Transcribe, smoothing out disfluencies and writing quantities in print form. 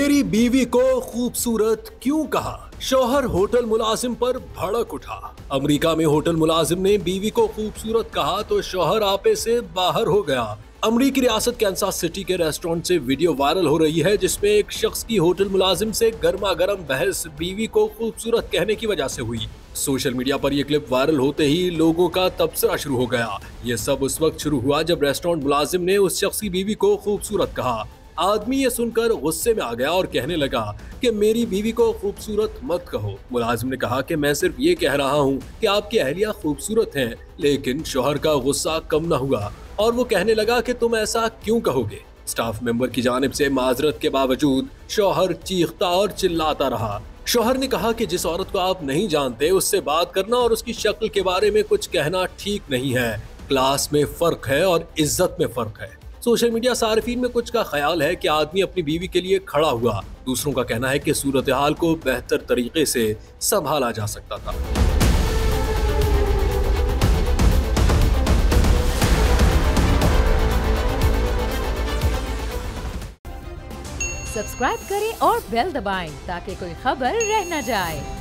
मेरी बीवी को खूबसूरत क्यों कहा? शौहर होटल मुलाजिम पर भड़क उठा। अमेरिका में होटल मुलाजिम ने बीवी को खूबसूरत कहा तो शौहर आपे से बाहर हो गया। अमेरिकी रियासत कैंसास सिटी के रेस्टोरेंट से वीडियो वायरल हो रही है जिसमें एक शख्स की होटल मुलाजिम से गर्मा गर्म बहस बीवी को खूबसूरत कहने की वजह से हुई। सोशल मीडिया पर यह क्लिप वायरल होते ही लोगों का तबसरा शुरू हो गया। ये सब उस वक्त शुरू हुआ जब रेस्टोरेंट मुलाजिम ने उस शख्स की बीवी को खूबसूरत कहा। आदमी ये सुनकर गुस्से में आ गया और कहने लगा कि मेरी बीवी को खूबसूरत मत कहो। मुलाजिम ने कहा कि मैं सिर्फ ये कह रहा हूँ कि आपकी अहलिया खूबसूरत हैं, लेकिन शौहर का गुस्सा कम न हुआ और वो कहने लगा कि तुम ऐसा क्यों कहोगे। स्टाफ मेंबर की जानिब से माजरत के बावजूद शौहर चीखता और चिल्लाता रहा। शौहर ने कहा कि जिस औरत को आप नहीं जानते उससे बात करना और उसकी शक्ल के बारे में कुछ कहना ठीक नहीं है। क्लास में फर्क है और इज्जत में फर्क है। सोशल मीडिया सार्फिन में कुछ का ख्याल है कि आदमी अपनी बीवी के लिए खड़ा हुआ। दूसरों का कहना है कि सूरत हाल को बेहतर तरीके से संभाला जा सकता था। सब्सक्राइब करें और बेल दबाएं ताकि कोई खबर रह न जाए।